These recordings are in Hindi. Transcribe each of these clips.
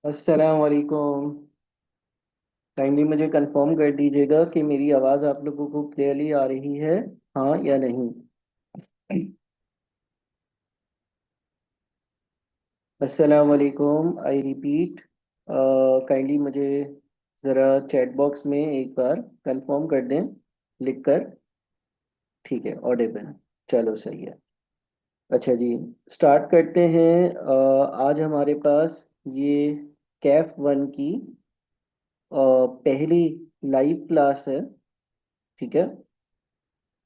अस्सलाम वालेकुम। काइंडली मुझे कंफर्म कर दीजिएगा कि मेरी आवाज़ आप लोगों को क्लियरली आ रही है, हाँ या नहीं। अस्सलाम वालेकुम, आई रिपीट। काइंडली मुझे ज़रा चैट बॉक्स में एक बार कंफर्म कर दें लिखकर। ठीक है, ऑडिबल। चलो सही है। अच्छा जी, स्टार्ट करते हैं। आज हमारे पास ये कैफ वन की पहली लाइव क्लास है। ठीक है।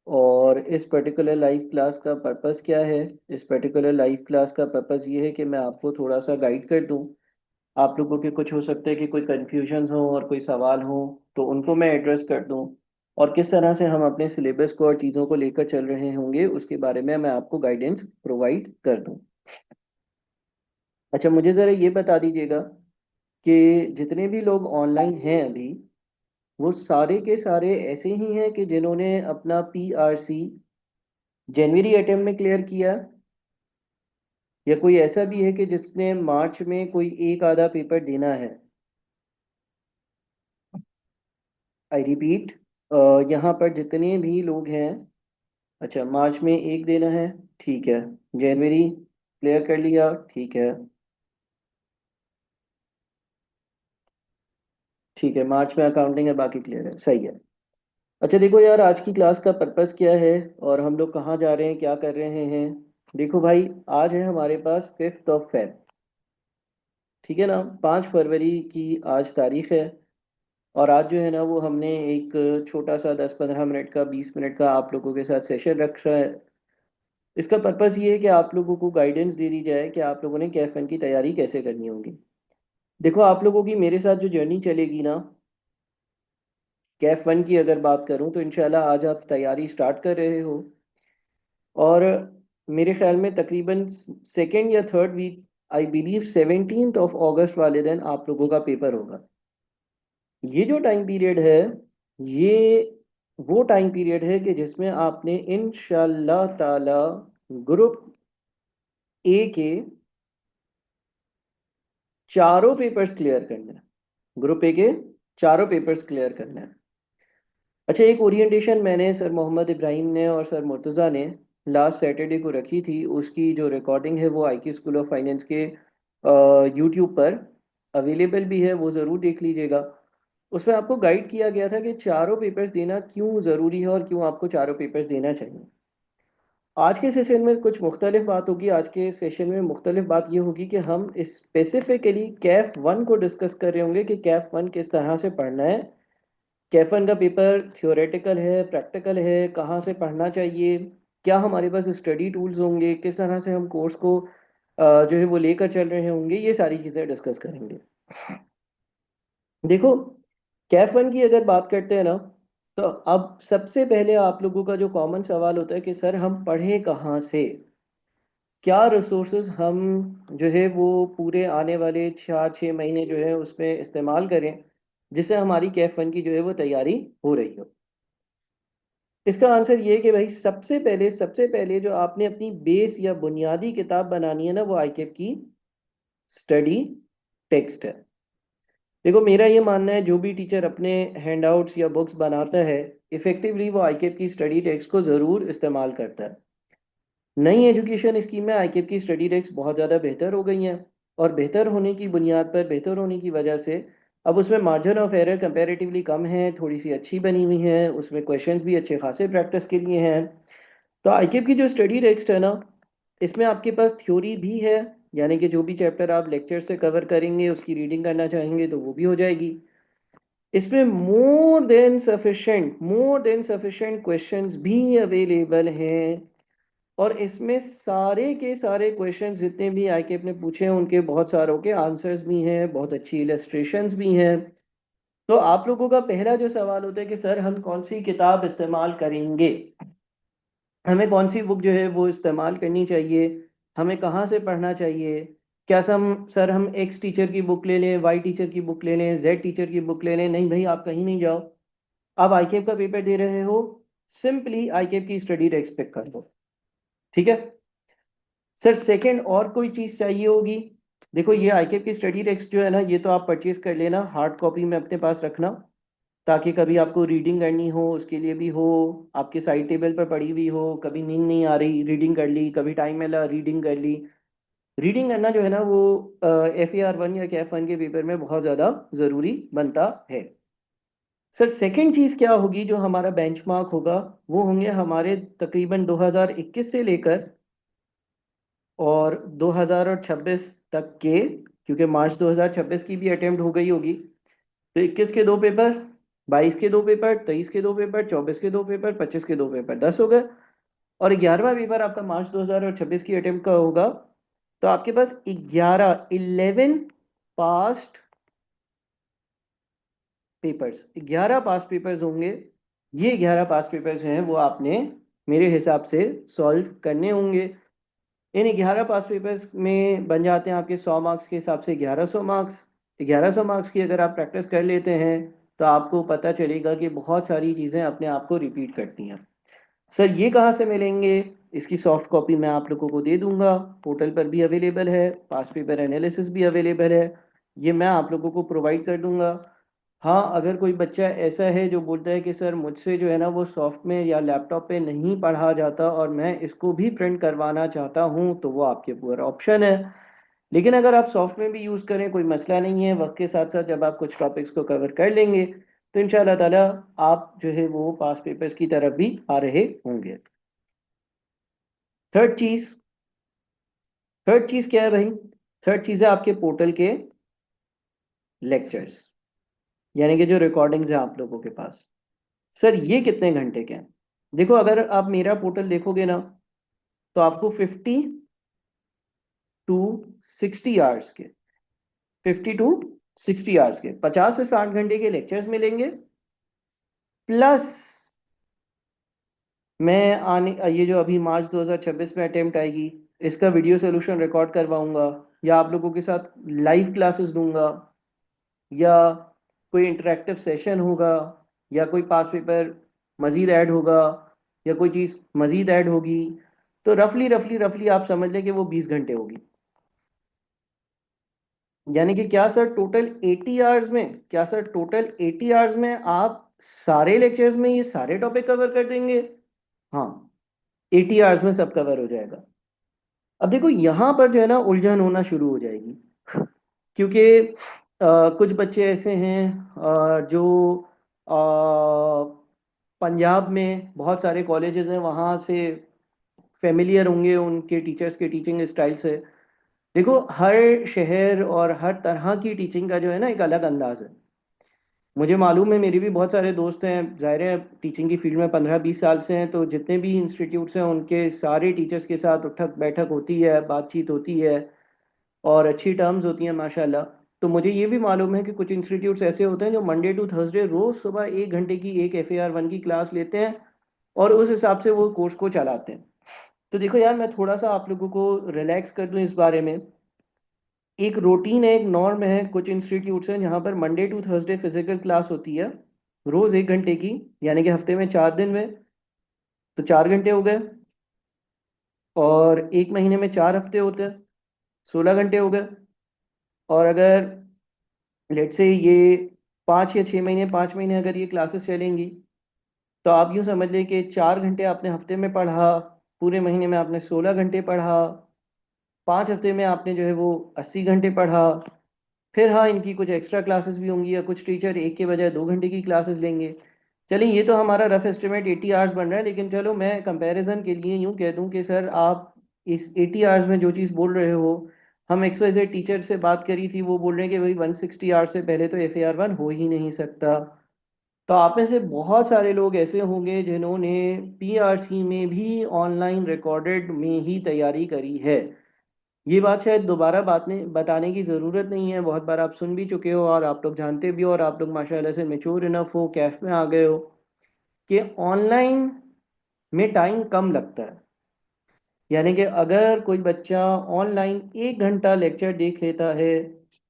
और इस पर्टिकुलर लाइव क्लास का पर्पस क्या है? इस पर्टिकुलर लाइव क्लास का पर्पस ये है कि मैं आपको थोड़ा सा गाइड कर दूं। आप लोगों के कुछ हो सकता है कि कोई कन्फ्यूजन हो और कोई सवाल हो, तो उनको मैं एड्रेस कर दूं। और किस तरह से हम अपने सिलेबस को और चीज़ों को लेकर चल रहे होंगे उसके बारे में मैं आपको गाइडेंस प्रोवाइड कर दूं। अच्छा, मुझे ज़रा ये बता दीजिएगा कि जितने भी लोग ऑनलाइन हैं अभी, वो सारे के सारे ऐसे ही हैं कि जिन्होंने अपना PRC जनवरी अटेम्प्ट में क्लियर किया, या कोई ऐसा भी है कि जिसने मार्च में कोई एक आधा पेपर देना है। आई रिपीट, यहाँ पर जितने भी लोग हैं। अच्छा, मार्च में एक देना है, ठीक है। जनवरी क्लियर कर लिया, ठीक है। ठीक है, मार्च में अकाउंटिंग है, बाकी क्लियर है, सही है। अच्छा देखो यार, आज की क्लास का पर्पस क्या है और हम लोग कहाँ जा रहे हैं, क्या कर रहे हैं। देखो भाई, आज है हमारे पास 5 फेब। ठीक है ना, 5 फरवरी की आज तारीख है। और आज जो है ना, वो हमने एक छोटा सा 10-15 मिनट का, 20 मिनट का आप लोगों के साथ सेशन रखा है। इसका पर्पस ये है कि आप लोगों को गाइडेंस दे दी जाए कि आप लोगों ने कैफ वन की तैयारी कैसे करनी होगी। देखो, आप लोगों की मेरे साथ जो जर्नी चलेगी ना, कैफ वन की अगर बात करूं तो इंशाल्लाह आज आप तैयारी स्टार्ट कर रहे हो। और मेरे ख्याल में तकरीबन सेकेंड या third week, I believe 17 August वाले दिन आप लोगों का पेपर होगा। ये जो टाइम पीरियड है, ये वो टाइम पीरियड है कि जिसमें आपने इंशाल्लाह ताला ग्रुप ए के चारों पेपर्स क्लियर करना है। ग्रुप ए के चारों पेपर्स क्लियर करना है। अच्छा, एक ओरिएंटेशन मैंने सर मोहम्मद इब्राहिम ने और सर मुर्तज़ा ने लास्ट सैटरडे को रखी थी, उसकी जो रिकॉर्डिंग है वो IQ स्कूल ऑफ फाइनेंस के यूट्यूब पर अवेलेबल भी है, वो ज़रूर देख लीजिएगा। उसमें आपको गाइड किया गया था कि चारों पेपर्स देना क्यों ज़रूरी है और क्यों आपको चारों पेपर्स देना चाहिए। आज के सेशन में कुछ मुख्तलिफ बात होगी। आज के सेशन में मुख्तलिफ बात ये होगी कि हम स्पेसिफिकली कैफ वन को डिस्कस कर रहे होंगे कि कैफ वन किस तरह से पढ़ना है। कैफ वन का पेपर थियोरेटिकल है, प्रैक्टिकल है, कहाँ से पढ़ना चाहिए, क्या हमारे पास स्टडी टूल्स होंगे, किस तरह से हम कोर्स को जो है वो लेकर चल रहे होंगे, ये सारी चीज़ें डिस्कस करेंगे। देखो, कैफ वन की अगर बात करते हैं ना, तो अब सबसे पहले आप लोगों का जो कॉमन सवाल होता है कि सर हम पढ़ें कहाँ से, क्या रिसोर्सेज हम जो है वो पूरे आने वाले 4-6 महीने जो है उसमें इस्तेमाल करें, जिससे हमारी कैफ वन की जो है वो तैयारी हो रही हो। इसका आंसर ये है कि भाई सबसे पहले जो आपने अपनी बेस या बुनियादी किताब बनानी है ना, वो आईकेप की स्टडी टेक्स्ट है। देखो, मेरा ये मानना है जो भी टीचर अपने हैंडआउट्स या बुक्स बनाता है, इफेक्टिवली वो आईकेप की स्टडी टेक्स्ट को ज़रूर इस्तेमाल करता है। नई एजुकेशन स्कीम में आईकेप की स्टडी टेक्स्ट बहुत ज़्यादा बेहतर हो गई हैं। और बेहतर होने की बुनियाद पर, बेहतर होने की वजह से अब उसमें मार्जिन ऑफ एरर कंपैरेटिवली कम है, थोड़ी सी अच्छी बनी हुई है, उसमें क्वेश्चंस भी अच्छे खासे प्रैक्टिस के लिए हैं। तो आईकेप की जो स्टडी टेक्स्ट है ना, इसमें आपके पास थ्योरी भी है, यानी कि जो भी चैप्टर आप लेक्चर से कवर करेंगे उसकी रीडिंग करना चाहेंगे तो वो भी हो जाएगी। इसमें मोर देन सफिशेंट क्वेश्चंस भी अवेलेबल हैं। और इसमें सारे के सारे क्वेश्चंस जितने भी आईकेप ने पूछे हैं उनके बहुत सारों के आंसर्स भी हैं, बहुत अच्छी इलस्ट्रेशंस भी हैं। तो आप लोगों का पहला जो सवाल होता है कि सर हम कौन सी किताब इस्तेमाल करेंगे, हमें कौन सी बुक जो है वो इस्तेमाल करनी चाहिए, हमें कहाँ से पढ़ना चाहिए। क्या सर हम एक्स टीचर की बुक ले लें, वाई टीचर की बुक ले लें, जेड टीचर की बुक ले लें? नहीं भाई, आप कहीं नहीं जाओ। आप आईकेप का पेपर दे रहे हो, सिंपली आईकेप की स्टडी टेक्स्ट पिक कर लो। ठीक है। सर सेकंड और कोई चीज़ चाहिए होगी? देखो ये आईकेप की स्टडी टेक्स्ट जो है ना, ये तो आप परचेज कर लेना, हार्ड कॉपी में अपने पास रखना, ताकि कभी आपको रीडिंग करनी हो उसके लिए भी हो, आपके साइड टेबल पर पड़ी हुई हो, कभी नींद नहीं आ रही रीडिंग कर ली, कभी टाइम मिला रीडिंग कर ली। रीडिंग करना जो है ना वो FAR 1 या कैफ 1 के पेपर में बहुत ज़्यादा ज़रूरी बनता है। सर सेकंड चीज़ क्या होगी जो हमारा बेंचमार्क होगा, वो होंगे हमारे तकरीबन 2021 से लेकर और 2026 तक के, क्योंकि मार्च 2026 की भी अटेम्प्ट हो गई होगी, तो 21 के दो पेपर, 22 के दो पेपर, 23 के दो पेपर, 24 के दो पेपर, 25 के दो पेपर, 10 हो गए। और 11वां पेपर आपका मार्च 2026 की अटेम्प्ट का होगा। तो आपके पास 11 पास्ट पेपर्स, 11 पास पेपर्स होंगे। ये 11 पास पेपर्स हैं वो आपने मेरे हिसाब से सॉल्व करने होंगे। इन 11 पास पेपर्स में बन जाते हैं आपके 100 मार्क्स के हिसाब से 1100 मार्क्स। 1100 मार्क्स की अगर आप प्रैक्टिस कर लेते हैं तो आपको पता चलेगा कि बहुत सारी चीज़ें अपने आप को रिपीट करती हैं। सर ये कहाँ से मिलेंगे, इसकी सॉफ्ट कॉपी मैं आप लोगों को दे दूंगा, पोर्टल पर भी अवेलेबल है, पास पेपर एनालिसिस भी अवेलेबल है, ये मैं आप लोगों को प्रोवाइड कर दूंगा। हाँ अगर कोई बच्चा ऐसा है जो बोलता है कि सर मुझसे जो है ना वो सॉफ्ट में या लैपटॉप पे नहीं पढ़ा जाता और मैं इसको भी प्रिंट करवाना चाहता हूँ, तो वो आपके ऊपर ऑप्शन है। लेकिन अगर आप सॉफ्ट में भी यूज़ करें कोई मसला नहीं है, वक्त के साथ साथ जब आप कुछ टॉपिक्स को कवर कर लेंगे तो इंशाल्लाह ताला आप जो है वो पास पेपर्स की तरफ भी आ रहे होंगे। थर्ड चीज़, थर्ड चीज़ क्या है भाई, थर्ड चीज़ है आपके पोर्टल के लेक्चर्स, यानी कि जो रिकॉर्डिंग्स हैं आप लोगों के पास। सर ये कितने घंटे के हैं, देखो अगर आप मेरा पोर्टल देखोगे ना तो आपको 50 to 60 आवर्स के, 50 to 60 आवर्स के 50 से 60 घंटे के लेक्चर्स मिलेंगे, प्लस मैं आने ये जो अभी मार्च 2026 में अटेम्प्ट आएगी इसका वीडियो सोल्यूशन रिकॉर्ड करवाऊंगा, या आप लोगों के साथ लाइव क्लासेस दूंगा, या कोई इंटरेक्टिव सेशन होगा, या कोई पास पेपर मजीद ऐड होगा, या कोई चीज़ मजीद ऐड होगी, तो रफली रफली रफली आप समझ लें कि वो 20 घंटे होगी। यानी कि क्या सर टोटल 80 आवर्स में, क्या सर टोटल 80 आवर्स में आप सारे लेक्चर्स में ये सारे टॉपिक कवर कर देंगे? हाँ, 80 आवर्स में सब कवर हो जाएगा। अब देखो यहाँ पर जो है ना उलझन होना शुरू हो जाएगी क्योंकि कुछ बच्चे ऐसे हैं जो अ, पंजाब में बहुत सारे कॉलेजेस हैं वहाँ से फेमिलियर होंगे उनके टीचर्स के टीचिंग स्टाइल से। देखो हर शहर और हर तरह की टीचिंग का जो है ना एक अलग अंदाज है। मुझे मालूम है, मेरे भी बहुत सारे दोस्त हैं, ज़ाहिर है टीचिंग की फील्ड में 15-20 साल से हैं, तो जितने भी इंस्टीट्यूट्स हैं उनके सारे टीचर्स के साथ उठक बैठक होती है, बातचीत होती है और अच्छी टर्म्स होती हैं माशाल्लाह। तो मुझे ये भी मालूम है कि कुछ इंस्टीट्यूट्स ऐसे होते हैं जो मंडे टू थर्सडे रोज़ सुबह 1 घंटे की एक FAR 1 की क्लास लेते हैं और उस हिसाब से वो कोर्स को चलाते हैं। तो देखो यार मैं थोड़ा सा आप लोगों को रिलैक्स कर दूं इस बारे में। एक रूटीन है, एक नॉर्म है, कुछ इंस्टीट्यूट्स हैं जहाँ पर Monday to Thursday physical class होती है रोज 1 घंटे की, यानी कि हफ्ते में 4 दिन में, तो 4 घंटे हो गए। और एक महीने में 4 हफ्ते होते हैं, 16 घंटे हो गए। और अगर लेट से ये 5 या 6 महीने, 5 महीने अगर ये क्लासेस चलेंगी, तो आप यूँ समझ लें कि 4 घंटे आपने हफ्ते में पढ़ा, पूरे महीने में आपने 16 घंटे पढ़ा, 5 हफ्ते में आपने जो है वो 80 घंटे पढ़ा। फिर हाँ इनकी कुछ एक्स्ट्रा क्लासेस भी होंगी, या कुछ टीचर एक के बजाय 2 घंटे की क्लासेस लेंगे। चलिए ये तो हमारा रफ एस्टिमेट 80 आवर्स बन रहा है, लेकिन चलो मैं कंपैरिजन के लिए यूँ कह दूँ कि सर आप इस 80 आवर्स में जो चीज़ बोल रहे हो, हम XYZ टीचर से बात करी थी, वो बोल रहे हैं कि भाई 160 आवर्स से पहले तो FAR 1 हो ही नहीं सकता। तो आप में से बहुत सारे लोग ऐसे होंगे जिन्होंने PRC में भी ऑनलाइन रिकॉर्डेड में ही तैयारी करी है। ये बात शायद दोबारा बताने की ज़रूरत नहीं है, बहुत बार आप सुन भी चुके हो और आप लोग जानते भी हो, और आप लोग माशाल्लाह से मेच्योर इनफ हो, कैफ में आ गए हो, कि ऑनलाइन में टाइम कम लगता है। यानी कि अगर कोई बच्चा ऑनलाइन 1 घंटा लेक्चर देख लेता है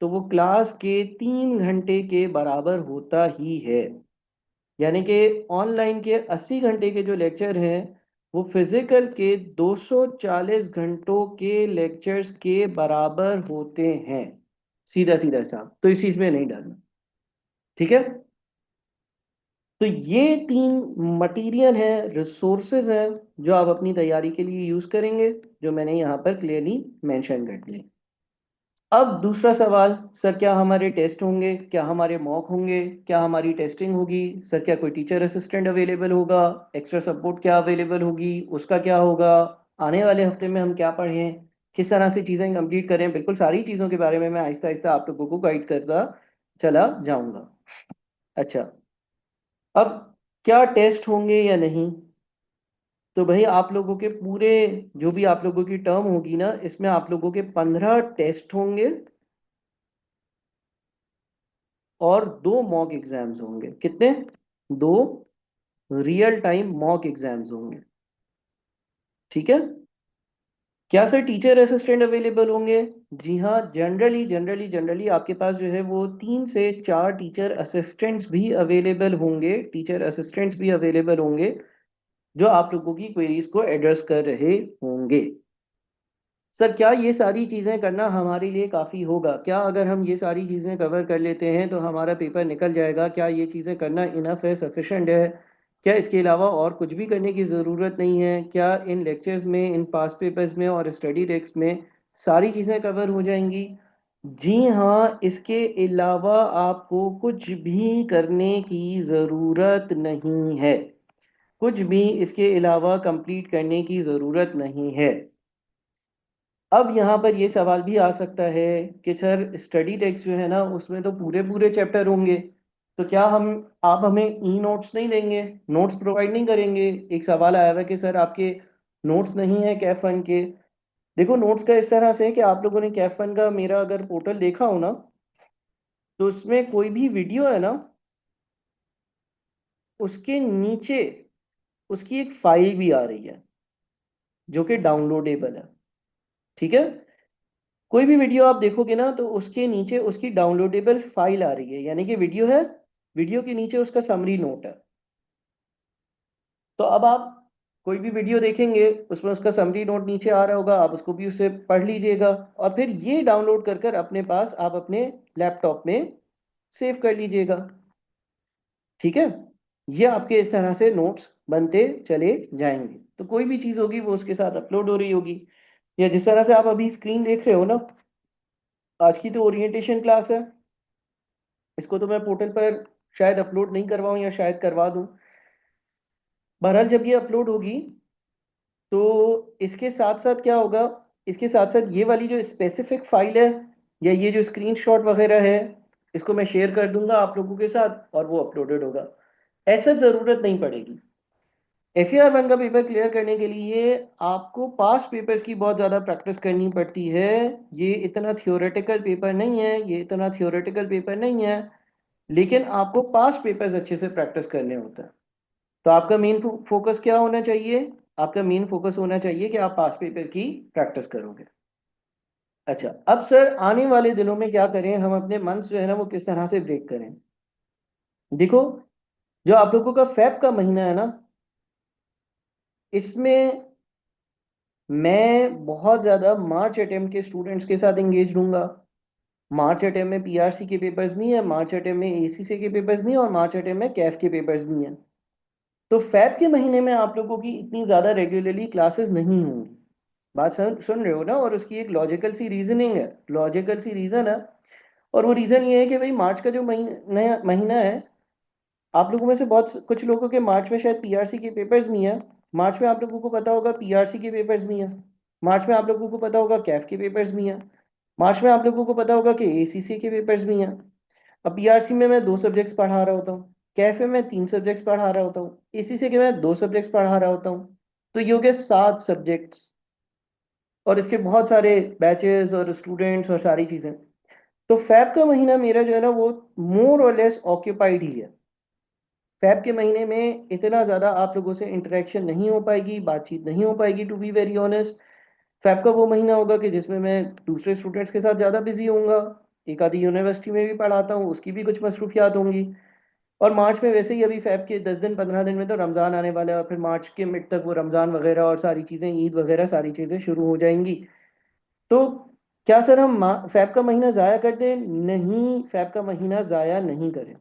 तो वो क्लास के 3 घंटे के बराबर होता ही है। यानी कि ऑनलाइन के 80 घंटे के जो लेक्चर हैं वो फिजिकल के 240 घंटों के लेक्चर्स के बराबर होते हैं। सीधा सीधा हिसाब, तो इस चीज में नहीं डरना। ठीक है। तो ये तीन मटेरियल है, रिसोर्सेज हैं, जो आप अपनी तैयारी के लिए यूज करेंगे, जो मैंने यहाँ पर क्लियरली मेंशन कर दिए। अब दूसरा सवाल, सर क्या हमारे टेस्ट होंगे, क्या हमारे मॉक होंगे, क्या हमारी टेस्टिंग होगी, सर क्या कोई टीचर असिस्टेंट अवेलेबल होगा, एक्स्ट्रा सपोर्ट क्या अवेलेबल होगी, उसका क्या होगा, आने वाले हफ्ते में हम क्या पढ़ें, किस तरह से चीज़ें कंप्लीट करें, बिल्कुल सारी चीज़ों के बारे में मैं आहिस्ता आहिस्ता आप लोगों को गाइड करता चला जाऊंगा। अच्छा, अब क्या टेस्ट होंगे या नहीं, तो भाई आप लोगों के पूरे, जो भी आप लोगों की टर्म होगी ना, इसमें आप लोगों के 15 टेस्ट होंगे और 2 मॉक एग्जाम्स होंगे। कितने? 2 रियल टाइम मॉक एग्जाम्स होंगे। ठीक है। क्या सर टीचर असिस्टेंट अवेलेबल होंगे? जी हाँ, जनरली जनरली जनरली आपके पास जो है वो 3 से 4 टीचर असिस्टेंट्स भी अवेलेबल होंगे, टीचर असिस्टेंट्स भी अवेलेबल होंगे, जो आप लोगों की क्वेरीज को एड्रेस कर रहे होंगे। सर क्या ये सारी चीज़ें करना हमारे लिए काफ़ी होगा? क्या अगर हम ये सारी चीज़ें कवर कर लेते हैं तो हमारा पेपर निकल जाएगा? क्या ये चीज़ें करना इनफ है, सफिशेंट है? क्या इसके अलावा और कुछ भी करने की ज़रूरत नहीं है? क्या इन लेक्चर्स में, इन पास पेपर्स में और स्टडी टेक्स्ट में सारी चीज़ें कवर हो जाएंगी? जी हाँ, इसके अलावा आपको कुछ भी करने की ज़रूरत नहीं है। कुछ भी इसके अलावा कंप्लीट करने की ज़रूरत नहीं है। अब यहाँ पर ये सवाल भी आ सकता है कि सर स्टडी टेक्स्ट जो है ना, उसमें तो पूरे पूरे चैप्टर होंगे, तो क्या हम, आप हमें ई नोट्स नहीं देंगे, नोट्स प्रोवाइड नहीं करेंगे? एक सवाल आया हुआ है कि सर आपके नोट्स नहीं है कैफ वन के। देखो, नोट्स का इस तरह से है कि आप लोगों ने कैफ वन का मेरा अगर पोर्टल देखा हो ना, तो उसमें कोई भी वीडियो है ना, उसके नीचे उसकी एक फाइल भी आ रही है, जो कि डाउनलोडेबल है। ठीक है। कोई भी वीडियो आप देखोगे ना, तो उसके नीचे उसकी डाउनलोडेबल फाइल आ रही है, यानी कि वीडियो है, वीडियो के नीचे उसका समरी नोट है। तो अब आप कोई भी वीडियो देखेंगे, उसमें उसका समरी नोट नीचे आ रहा होगा, आप उसको भी उससे पढ़ लीजिएगा, और फिर ये डाउनलोड कर कर अपने पास आप अपने लैपटॉप में सेव कर लीजिएगा। ठीक है। ये आपके इस तरह से नोट्स बनते चले जाएंगे, तो कोई भी चीज़ होगी वो उसके साथ अपलोड हो रही होगी। या जिस तरह से आप अभी स्क्रीन देख रहे हो ना, आज की तो ओरिएंटेशन क्लास है, इसको तो मैं पोर्टल पर शायद अपलोड नहीं करवाऊं, या शायद करवा दूं। बहरहाल जब ये अपलोड होगी, तो इसके साथ साथ क्या होगा, इसके साथ साथ ये वाली जो स्पेसिफिक फाइल है, या ये जो स्क्रीनशॉट वगैरह है, इसको मैं शेयर कर दूंगा आप लोगों के साथ, और वो अपलोडेड होगा। ऐसा ज़रूरत नहीं पड़ेगी। FER1 का पेपर क्लियर करने के लिए आपको पास्ट पेपर्स की बहुत ज़्यादा प्रैक्टिस करनी पड़ती है। ये इतना थियोरेटिकल पेपर नहीं है, ये इतना थियोरेटिकल पेपर नहीं है, लेकिन आपको पास्ट पेपर्स अच्छे से प्रैक्टिस करने होता है। तो आपका मेन फोकस क्या होना चाहिए? आपका मेन फोकस होना चाहिए कि आप पास्ट पेपर की प्रैक्टिस करोगे। अच्छा, अब सर आने वाले दिनों में क्या करें, हम अपने मंथ्स जो है ना वो किस तरह से ब्रेक करें? देखो, जो आप लोगों का फेब का महीना है ना, इसमें मैं बहुत ज़्यादा मार्च अटेम्प्ट के स्टूडेंट्स के साथ एंगेज रहूंगा। मार्च अटेम्प्ट में PRC के पेपर्स भी हैं, मार्च अटेम्प्ट में ACC के पेपर्स भी हैं, और मार्च अटेम्प्ट में कैफ के पेपर्स भी हैं। तो फैब के महीने में आप लोगों की इतनी ज़्यादा रेगुलरली क्लासेस नहीं होंगी। बात सुन रहे हो ना? और उसकी एक लॉजिकल सी रीजनिंग है, लॉजिकल सी रीज़न है। और वो रीज़न ये है कि भाई मार्च का जो नया महीना है, आप लोगों में से बहुत कुछ लोगों के मार्च में शायद PRC के पेपर्स भी हैं। मार्च में आप लोगों को पता होगा PRC के पेपर्स भी हैं। मार्च में आप लोगों को पता होगा कैफ के पेपर्स भी हैं। मार्च में आप लोगों को पता होगा कि ACC के पेपर्स भी हैं। अब PRC में मैं 2 सब्जेक्ट्स पढ़ा रहा होता हूँ, कैफे में 3 सब्जेक्ट्स पढ़ा रहा होता हूँ, ACC के मैं 2 सब्जेक्ट्स पढ़ा रहा होता हूँ। तो ये हो गए 7 सब्जेक्ट्स, और इसके बहुत सारे बैचेस और स्टूडेंट्स और सारी चीज़ें। तो फैब का महीना मेरा जो है ना वो मोर और लेस ऑक्यूपाइड ही है। फैब के महीने में इतना ज़्यादा आप लोगों से इंटरेक्शन नहीं हो पाएगी, बातचीत नहीं हो पाएगी, to be very honest. Feb का वो महीना होगा कि जिसमें मैं दूसरे स्टूडेंट्स के साथ ज़्यादा बिजी होऊंगा, एक आधी यूनिवर्सिटी में भी पढ़ाता हूँ, उसकी भी कुछ मसरूफियात होंगी। और मार्च में वैसे ही अभी फेब के 10 दिन 15 दिन में तो रमज़ान आने वाला है, और फिर मार्च के मिड तक वो रमज़ान वगैरह और सारी चीज़ें, ईद वगैरह सारी चीज़ें शुरू हो जाएंगी। तो क्या सर हम फेब का महीना ज़ाया कर दें? नहीं, फेब का महीना ज़ाया नहीं करें।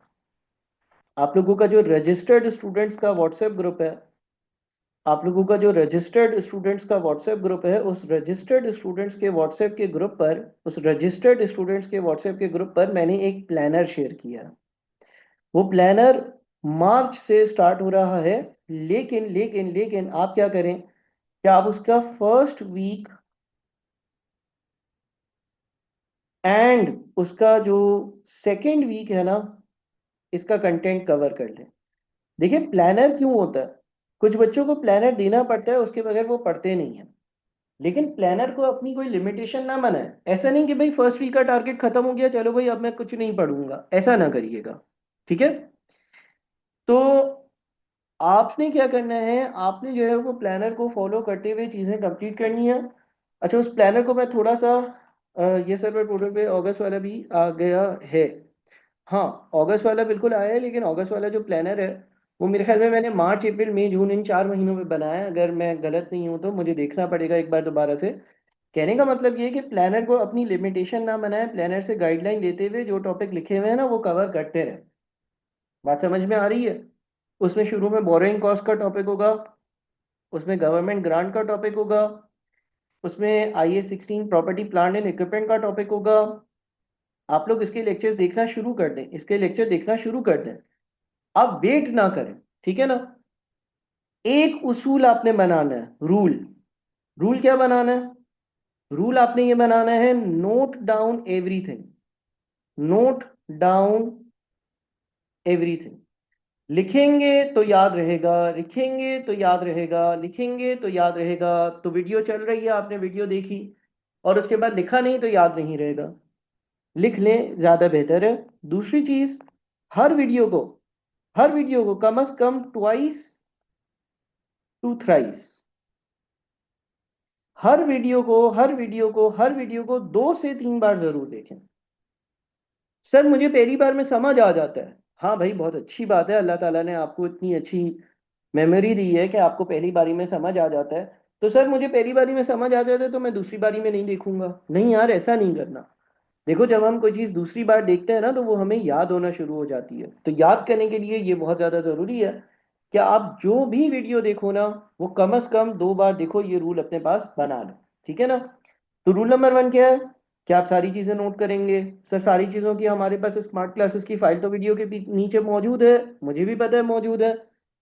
आप लोगों का जो रजिस्टर्ड स्टूडेंट्स का व्हाट्सएप ग्रुप है, आप लोगों का जो रजिस्टर्ड स्टूडेंट्स का व्हाट्सएप ग्रुप है, उस रजिस्टर्ड स्टूडेंट्स के व्हाट्सएप के ग्रुप पर, उस रजिस्टर्ड स्टूडेंट्स के व्हाट्सएप के ग्रुप पर मैंने एक प्लानर शेयर किया। वो प्लानर मार्च से स्टार्ट हो रहा है, लेकिन लेकिन लेकिन आप क्या करें कि आप उसका फर्स्ट वीक एंड उसका जो सेकेंड वीक है ना, इसका कंटेंट कवर कर लें। देखिए प्लानर क्यों होता है, कुछ बच्चों को प्लानर देना पड़ता है, उसके बगैर वो पढ़ते नहीं है। लेकिन प्लानर को अपनी कोई लिमिटेशन ना बनाए। ऐसा नहीं कि भाई फर्स्ट वीक का टारगेट खत्म हो गया, चलो भाई अब मैं कुछ नहीं पढ़ूंगा, ऐसा ना करिएगा। ठीक है? तो आपने क्या करना है, आपने जो है वो प्लानर को फॉलो करते हुए चीज़ें कंप्लीट करनी है। अच्छा, उस प्लानर को मैं थोड़ा सा ये सर्वर पोर्टल पे अगस्त वाला भी आ गया है। हाँ, अगस्त वाला बिल्कुल आया है, लेकिन अगस्त वाला जो प्लानर है वो मेरे ख्याल में मैंने मार्च अप्रैल मई जून इन 4 महीनों में बनाया है। अगर मैं गलत नहीं हूँ तो मुझे देखना पड़ेगा एक बार दोबारा से। कहने का मतलब ये है कि प्लानर को अपनी लिमिटेशन ना बनाए, प्लानर से गाइडलाइन लेते हुए जो टॉपिक लिखे हुए हैं ना वो कवर करते रहे। बात समझ में आ रही है? उसमें शुरू में बोरोइंग कॉस्ट का टॉपिक होगा, उसमें गवर्नमेंट ग्रांट का टॉपिक होगा, उसमें IS 16 property plant and equipment का टॉपिक होगा। आप लोग इसके लेक्चर्स देखना शुरू कर दें, इसके लेक्चर देखना शुरू कर दें। आप वेट ना करें, ठीक है ना? एक उसूल आपने बनाना है, रूल। रूल क्या बनाना है? रूल आपने ये बनाना है, note down everything. Note down everything. लिखेंगे तो याद रहेगा, लिखेंगे तो याद रहेगा, लिखेंगे तो याद रहेगा। तो वीडियो चल रही है, आपने वीडियो देखी और उसके बाद लिखा नहीं तो याद नहीं रहेगा। लिख लें, ज्यादा बेहतर है। दूसरी चीज, हर वीडियो को हर वीडियो को कम से कम ट्वाइस टू थ्राइस, हर वीडियो को 2 से 3 बार जरूर देखें। सर मुझे पहली बार में समझ आ जाता है। हाँ भाई, बहुत अच्छी बात है, अल्लाह ताला ने आपको इतनी अच्छी मेमोरी दी है कि आपको पहली बारी में समझ आ जाता है। तो सर मुझे पहली बारी में समझ आ जाता है तो मैं दूसरी बारी में नहीं देखूंगा। नहीं यार, ऐसा नहीं करना। देखो, जब हम कोई चीज़ दूसरी बार देखते हैं ना तो वो हमें याद होना शुरू हो जाती है। तो याद करने के लिए ये बहुत ज़्यादा ज़रूरी है कि आप जो भी वीडियो देखो ना, वो कम से कम 2 बार देखो। ये रूल अपने पास बना लो, ठीक है ना? तो रूल नंबर 1 क्या है कि आप सारी चीज़ें नोट करेंगे। सर सारी चीज़ों की हमारे पास स्मार्ट क्लासेस की फाइल तो वीडियो के नीचे मौजूद है, मुझे भी पता है मौजूद है।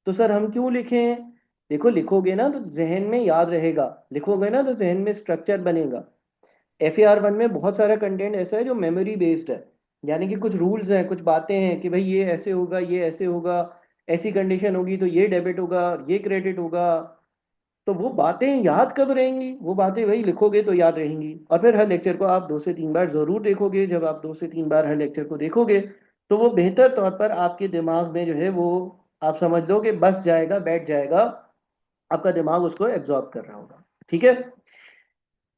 तो सर हम क्यों लिखें? देखो, लिखोगे ना तो जहन में याद रहेगा, लिखोगे ना तो जहन में स्ट्रक्चर बनेगा। FAR 1 में बहुत सारा कंटेंट ऐसा है जो मेमोरी बेस्ड है। यानी कि कुछ रूल्स हैं, कुछ बातें हैं कि भाई ये ऐसे होगा, ये ऐसे होगा, ऐसी कंडीशन होगी तो ये डेबिट होगा, ये क्रेडिट होगा। तो वो बातें याद कब रहेंगी? वो बातें वही लिखोगे तो याद रहेंगी। और फिर हर लेक्चर को आप 2 से 3 बार जरूर देखोगे। जब आप 2 से 3 बार हर लेक्चर को देखोगे तो वो बेहतर तौर पर आपके दिमाग में जो है वो, आप समझ लो कि बस जाएगा, बैठ जाएगा। आपका दिमाग उसको एब्जॉर्ब कर रहा होगा। ठीक है?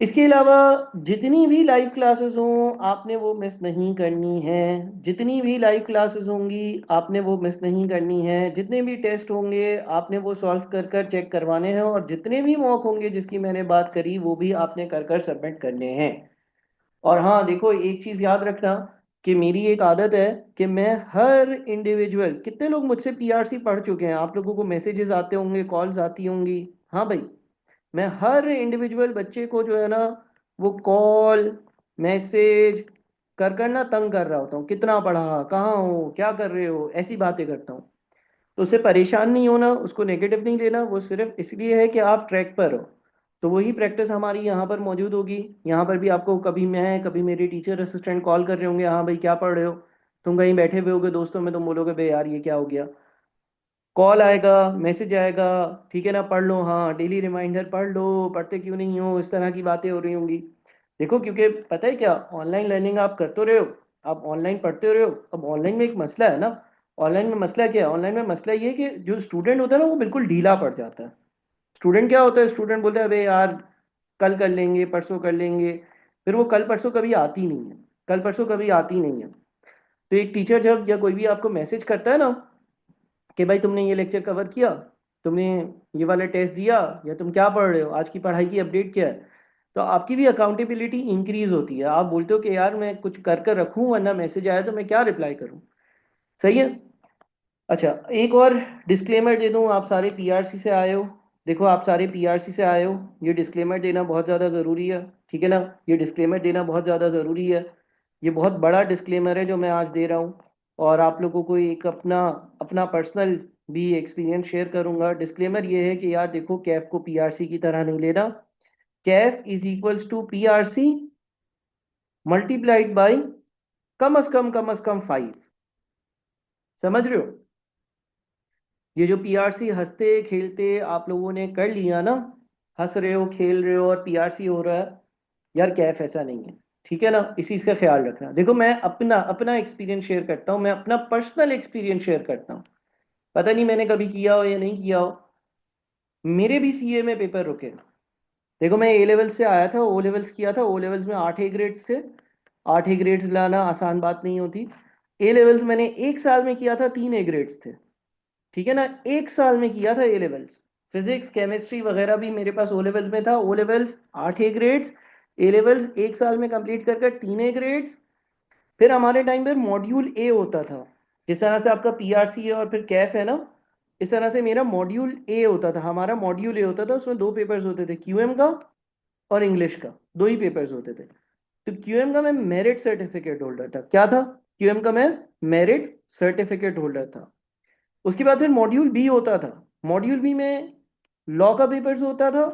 इसके अलावा जितनी भी लाइव क्लासेस हों आपने वो मिस नहीं करनी है। जितनी भी लाइव क्लासेस होंगी आपने वो मिस नहीं करनी है। जितने भी टेस्ट होंगे आपने वो सॉल्व कर कर चेक करवाने हैं, और जितने भी मॉक होंगे जिसकी मैंने बात करी वो भी आपने कर कर सबमिट करने हैं। और हाँ देखो, एक चीज़ याद रखना कि मेरी एक आदत है कि मैं हर इंडिविजुअल, कितने लोग मुझसे PRC पढ़ चुके हैं, आप लोगों को मैसेजेस आते होंगे, कॉल्स आती होंगी। हाँ भाई, मैं हर इंडिविजुअल बच्चे को जो है ना वो कॉल, मैसेज कर कर ना तंग कर रहा होता हूँ। कितना पढ़ा, कहाँ हो, क्या कर रहे हो, ऐसी बातें करता हूँ। तो उससे परेशान नहीं होना, उसको नेगेटिव नहीं लेना, वो सिर्फ इसलिए है कि आप ट्रैक पर हो। तो वही प्रैक्टिस हमारी यहाँ पर मौजूद होगी। यहाँ पर भी आपको कभी मैं, कभी मेरे टीचर असिस्टेंट कॉल कर रहे होंगे, हाँ भाई क्या पढ़ रहे हो? तुम कहीं बैठे हुए होगे दोस्तों में, तुम बोलोगे बे यार ये क्या हो गया। कॉल आएगा, मैसेज आएगा, ठीक है ना, पढ़ लो, हाँ डेली रिमाइंडर पढ़ लो, पढ़ते क्यों नहीं हो, इस तरह की बातें हो रही होंगी। देखो, क्योंकि पता है क्या, ऑनलाइन लर्निंग आप कर तो रहे हो, आप ऑनलाइन पढ़ते रहे हो। अब ऑनलाइन में एक मसला है ना। ऑनलाइन में मसला क्या है? ऑनलाइन में मसला ये है कि जो स्टूडेंट होता है ना वो बिल्कुल ढीला पड़ जाता है। स्टूडेंट क्या होता है, स्टूडेंट बोलता है अबे यार कल कर लेंगे, परसों कर लेंगे। फिर वो कल परसों कभी आती नहीं है, कल परसों कभी आती नहीं है। तो एक टीचर जब या कोई भी आपको मैसेज करता है ना कि भाई तुमने ये लेक्चर कवर किया, तुमने ये वाला टेस्ट दिया, या तुम क्या पढ़ रहे हो, आज की पढ़ाई की अपडेट क्या है, तो आपकी भी अकाउंटेबिलिटी इंक्रीज होती है। आप बोलते हो कि यार मैं कुछ कर कर रखूं वरना मैसेज आया तो मैं क्या रिप्लाई करूं। सही है। अच्छा, एक और डिस्क्लेमर दे दूं, आप सारे पीआरसी से आए हो। देखो आप सारे पीआरसी से आए हो, ये डिस्क्लेमर देना बहुत ज़्यादा ज़रूरी है। ठीक है ना, ये डिस्क्लेमर देना बहुत ज़्यादा ज़रूरी है। ये बहुत बड़ा डिस्क्लेमर है जो मैं आज दे रहा हूँ। और आप लोगों को एक अपना अपना पर्सनल भी एक्सपीरियंस शेयर करूंगा। डिस्क्लेमर ये है कि यार देखो, कैफ को पीआरसी की तरह नहीं लेना। कैफ is equals to PRC multiplied by कम अज कम 5। समझ रहे हो? ये जो पीआरसी हंसते खेलते आप लोगों ने कर लिया ना, हंस रहे हो खेल रहे हो और पीआरसी हो रहा है, यार कैफ ऐसा नहीं है। ठीक है ना, इस चीज का ख्याल रखना। देखो मैं अपना अपना एक्सपीरियंस शेयर करता हूँ, मैं अपना पर्सनल एक्सपीरियंस शेयर करता हूँ। पता नहीं मैंने कभी किया हो या नहीं किया हो, मेरे भी सीए में पेपर रुके। देखो मैं ए लेवल्स से आया था, ओ लेवल्स किया था, ओ लेवल्स में 8 A ग्रेड्स थे। 8 A ग्रेड्स लाना आसान बात नहीं होती। ए लेवल्स मैंने एक साल में किया था, 3 A ग्रेड्स थे। ठीक है ना, एक साल में किया था ए लेवल्स। फिजिक्स केमिस्ट्री वगैरह भी मेरे पास ओ लेवल्स में था। O levels 8 A grades, A levels एक साल में कंप्लीट कर कर 3 A ग्रेड्स। फिर हमारे टाइम पर मॉड्यूल ए होता था, जिस तरह से आपका पीआरसी है और फिर कैफ है ना, इस तरह से मेरा मॉड्यूल ए होता था। हमारा मॉड्यूल ए होता था, उसमें 2 पेपर्स होते थे, क्यूएम का और इंग्लिश का। 2 ही पेपर्स होते थे। तो क्यूएम का मैं मेरिट सर्टिफिकेट होल्डर था। क्या था? क्यूएम का मैं मेरिट सर्टिफिकेट होल्डर था। उसके बाद फिर मॉड्यूल बी होता था। मॉड्यूल बी में लॉ का पेपर्स होता था,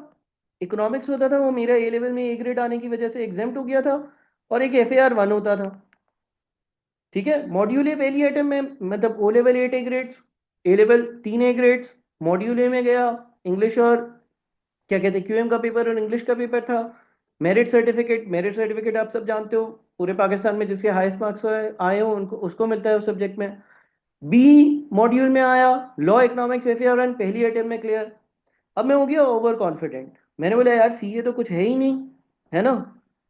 इकोनॉमिक्स होता था, वो मेरा ए लेवल में ए ग्रेड आने की वजह से एग्जाम्प्ट हो गया था। और एक FAR 1 होता था। ठीक है, मॉड्यूल ए पहली आइटम में मतलब O level 8 A grades, A level 3 A grades. Module A में गया इंग्लिश और क्या कहते हैं क्यूएम का पेपर और इंग्लिश का पेपर था। मेरिट सर्टिफिकेट, मेरिट सर्टिफिकेट आप सब जानते हो, पूरे पाकिस्तान में जिसके हाईएस्ट मार्क्स आए हो उनको उसको मिलता है उस सब्जेक्ट में। बी मॉड्यूल में आया लॉ इकोनॉमिक्स FAR 1 पहली अटेम्प्ट में क्लियर। अब मैं हो गया ओवर कॉन्फिडेंट, मैंने बोला यार सीए तो कुछ है ही नहीं, है ना।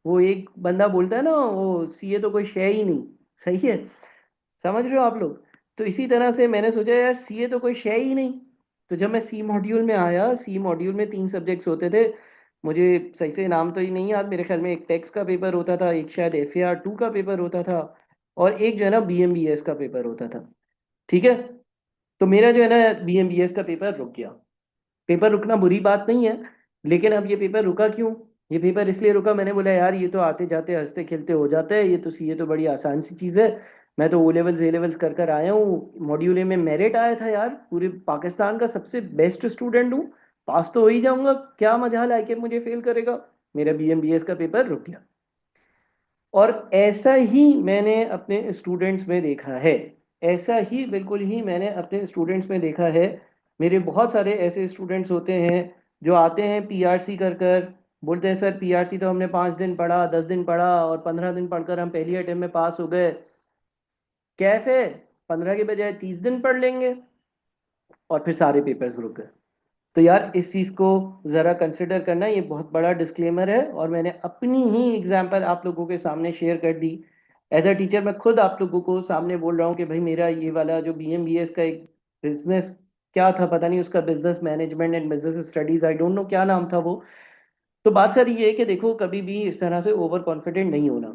वो एक बंदा बोलता है ना, वो सीए तो कोई शे ही नहीं। सही है, समझ रहे हो आप लोग? तो इसी तरह से मैंने सोचा यार सीए तो कोई शे ही नहीं। तो जब मैं सी मॉड्यूल में आया, सी मॉड्यूल में 3 सब्जेक्ट्स होते थे। मुझे सही से नाम तो ही नहीं याद, मेरे ख्याल में एक टैक्स का पेपर होता था, एक शायद FAR 2 का पेपर होता था, और एक जो है ना BMBS का पेपर होता था। ठीक है, तो मेरा जो है ना BMBS का पेपर रुक गया। पेपर रुकना बुरी बात नहीं है, लेकिन अब ये पेपर रुका क्यों? ये पेपर इसलिए रुका, मैंने बोला यार ये तो आते जाते हंसते खेलते हो जाता है, ये तो सीए तो बड़ी आसान सी चीज़ है। मैं तो ओ लेवल्स ए लेवल्स कर कर आया हूँ, मॉड्यूल ए में मेरिट आया था यार, पूरे पाकिस्तान का सबसे बेस्ट स्टूडेंट हूँ, पास तो हो ही जाऊंगा, क्या मजाल है कि मुझे फेल करेगा। मेरा BMBS का पेपर रुक गया। और ऐसा ही मैंने अपने स्टूडेंट्स में देखा है, ऐसा ही बिल्कुल ही मैंने अपने स्टूडेंट्स में देखा है। मेरे बहुत सारे ऐसे स्टूडेंट्स होते हैं जो आते हैं पीआरसी कर कर, बोलते हैं सर पीआरसी तो हमने 5 दिन पढ़ा, 10 दिन पढ़ा और 15 दिन पढ़कर हम पहली अटेम्प्ट में पास हो गए। कैफे 15 के बजाय 30 दिन पढ़ लेंगे और फिर सारे पेपर्स रुक गए। तो यार इस चीज़ को ज़रा कंसिडर करना, ये बहुत बड़ा डिस्क्लेमर है और मैंने अपनी ही एग्जाम्पल आप लोगों के सामने शेयर कर दी। एज अ टीचर मैं खुद आप लोगों को सामने बोल रहा हूँ कि भाई मेरा ये वाला जो BMBS का एक बिजनेस क्या था पता नहीं, उसका business management and business studies, I don't know क्या नाम था वो। तो बात सारी ये है कि देखो कभी भी इस तरह से ओवर कॉन्फिडेंट नहीं होना।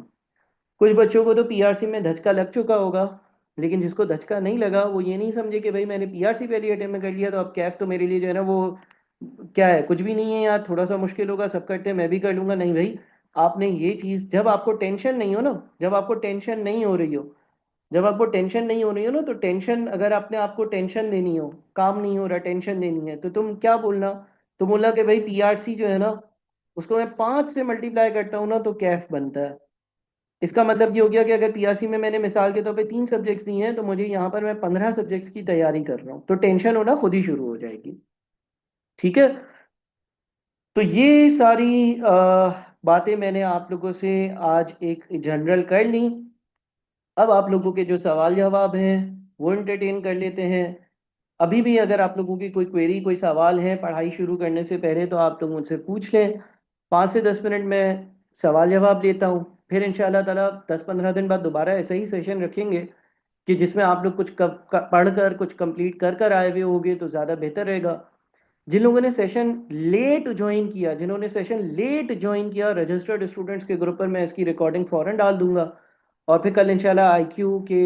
कुछ बच्चों को तो पीआरसी में धचका लग चुका होगा, लेकिन जिसको धचका नहीं लगा वो ये नहीं समझे कि भाई मैंने पीआरसी पहली अटेम्प्ट में कर लिया तो अब कैफ तो मेरे लिए जो है ना वो क्या है, कुछ भी नहीं है यार, थोड़ा सा मुश्किल होगा, सब करते हैं मैं भी कर लूंगा। नहीं भाई, आपने ये चीज, जब आपको टेंशन नहीं हो ना, जब आपको टेंशन नहीं हो रही हो, जब आपको टेंशन नहीं हो रही हो ना, तो टेंशन अगर आपने आपको टेंशन लेनी हो, काम नहीं हो रहा टेंशन लेनी है, तो तुम क्या बोलना? तुम बोलना कि भाई पीआरसी जो है ना, उसको मैं 5 से मल्टीप्लाई करता हूँ ना तो कैफ बनता है। इसका मतलब ये हो गया कि अगर पीआरसी में मैंने मिसाल के तौर पे 3 सब्जेक्ट्स दिए हैं, तो मुझे यहाँ पर मैं 15 सब्जेक्ट्स की तैयारी कर रहा हूँ, तो टेंशन होना खुद ही शुरू हो जाएगी। ठीक है, तो ये सारी बातें मैंने आप लोगों से आज एक जनरल कर ली। अब आप लोगों के जो सवाल जवाब हैं वो एंटरटेन कर लेते हैं। अभी भी अगर आप लोगों की कोई क्वेरी कोई सवाल है पढ़ाई शुरू करने से पहले, तो आप लोग मुझसे पूछ लें। 5 से 10 मिनट में सवाल जवाब लेता हूँ। फिर इंशाल्लाह ताला 10-15 दिन बाद दोबारा ऐसा ही सेशन रखेंगे कि जिसमें आप लोग कुछ पढ़कर कुछ कंप्लीट कर कर आए हुए होगे तो ज़्यादा बेहतर रहेगा। जिन लोगों ने सेशन लेट ज्वाइन किया, जिन्होंने सेशन लेट ज्वाइन किया, रजिस्टर्ड स्टूडेंट्स के ग्रुप पर मैं इसकी रिकॉर्डिंग फौरन डाल दूंगा और फिर कल इंशाल्लाह आईक्यू के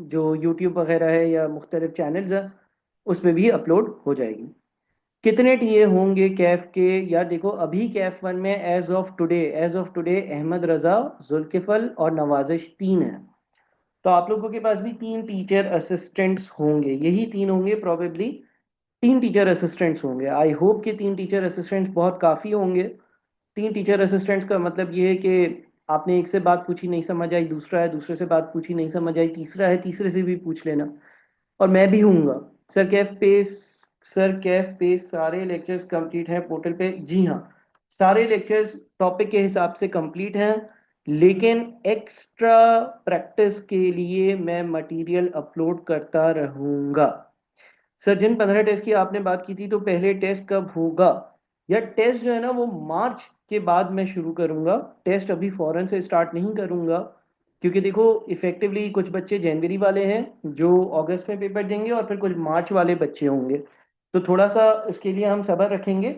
जो यूट्यूब वगैरह है या मुख्तलिफ चैनल्स हैं उस पर भी अपलोड हो जाएगी। कितने टीए होंगे कैफ के? यार देखो, अभी कैफ वन में एज ऑफ टुडे अहमद रजा, जुल्किफल और नवाजिश तीन है। तो आप लोगों के पास भी तीन टीचर असिस्टेंट्स होंगे, यही तीन होंगे प्रोबेबली। तीन टीचर असिस्टेंट्स होंगे। आई होप कि तीन टीचर असिस्टेंट्स बहुत काफ़ी होंगे। तीन टीचर असिस्टेंट्स का मतलब ये है कि आपने एक से बात पूछी नहीं समझ आई, दूसरा है, दूसरे से बात पूछी नहीं समझ आई, तीसरा है, तीसरे से भी पूछ लेना। और मैं भी हूँगा। सर कैफ पे सर कैफ पे सारे लेक्चर्स कंप्लीट हैं पोर्टल पे? जी हाँ, सारे लेक्चर्स टॉपिक के हिसाब से कंप्लीट हैं, लेकिन एक्स्ट्रा प्रैक्टिस के लिए मैं मटेरियल अपलोड करता रहूँगा। सर जिन 15 टेस्ट की आपने बात की थी, तो पहले टेस्ट कब होगा? या टेस्ट जो है ना वो मार्च के बाद मैं शुरू करूंगा। टेस्ट अभी फौरन से स्टार्ट नहीं करूंगा, क्योंकि देखो इफेक्टिवली कुछ बच्चे जनवरी वाले हैं जो अगस्त में पेपर देंगे और फिर कुछ मार्च वाले बच्चे होंगे। तो थोड़ा सा इसके लिए हम सब्र रखेंगे।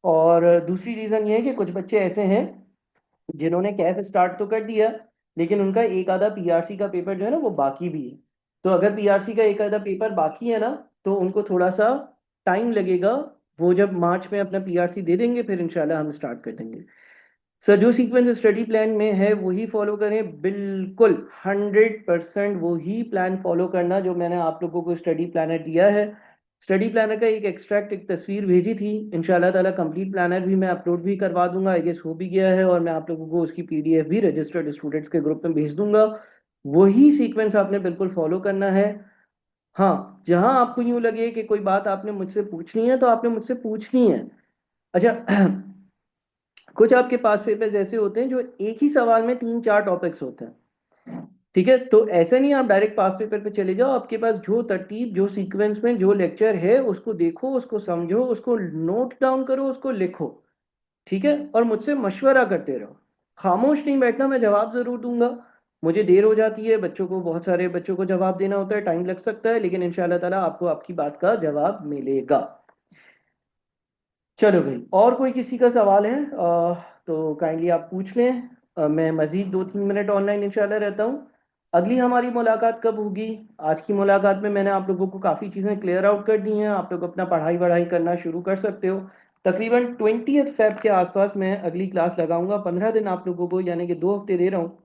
और दूसरी रीज़न ये है कि कुछ बच्चे ऐसे हैं जिन्होंने कैफ स्टार्ट तो कर दिया, लेकिन उनका एक आधा पीआरसी का पेपर जो है ना वो बाकी भी है। तो अगर पीआरसी का एक आधा पेपर बाकी है ना, तो उनको थोड़ा सा टाइम लगेगा। वो जब मार्च में अपना पीआरसी दे देंगे फिर इंशाल्लाह हम स्टार्ट कर देंगे। सर जो सीक्वेंस स्टडी प्लान में है वही फॉलो करें? बिल्कुल 100% वही प्लान फॉलो करना जो मैंने आप लोगों को स्टडी प्लानर दिया है। स्टडी प्लानर का एक एक्सट्रैक्ट, एक तस्वीर भेजी थी। इंशाल्लाह ताला कंप्लीट प्लानर भी मैं अपलोड भी करवा दूंगा, आई गेस हो भी गया है, और मैं आप लोगों को उसकी पीडीएफ भी रजिस्टर्ड स्टूडेंट्स के ग्रुप में भेज दूंगा। वही सीक्वेंस आपने बिल्कुल फॉलो करना है। हाँ, जहां आपको यूं लगे कि कोई बात आपने मुझसे पूछनी है तो आपने मुझसे पूछनी है। अच्छा, कुछ आपके पास पेपर्स ऐसे होते हैं जो एक ही सवाल में 3-4 टॉपिक्स होते हैं। ठीक है, तो ऐसे नहीं आप डायरेक्ट पास पेपर पे चले जाओ। आपके पास जो तरतीब, जो सीक्वेंस में जो लेक्चर है उसको देखो, उसको समझो, उसको नोट डाउन करो, उसको लिखो। ठीक है, और मुझसे मशवरा करते रहो। खामोश नहीं बैठना, मैं जवाब जरूर दूंगा। मुझे देर हो जाती है, बच्चों को, बहुत सारे बच्चों को जवाब देना होता है, टाइम लग सकता है, लेकिन इंशाल्लाह ताला आपको आपकी बात का जवाब मिलेगा। चलो भाई, और कोई किसी का सवाल है तो काइंडली आप पूछ लें। मैं मजीद 2-3 मिनट ऑनलाइन इंशाल्लाह रहता हूँ। अगली हमारी मुलाकात कब होगी? आज की मुलाकात में मैंने आप लोगों को काफ़ी चीज़ें क्लियर आउट कर दी हैं। आप लोग अपना पढ़ाई वढ़ाई करना शुरू कर सकते हो। तकरीबन 20 फेब के आसपास मैं अगली क्लास लगाऊंगा। 15 दिन आप लोगों को, यानी कि 2 हफ्ते दे रहा हूँ।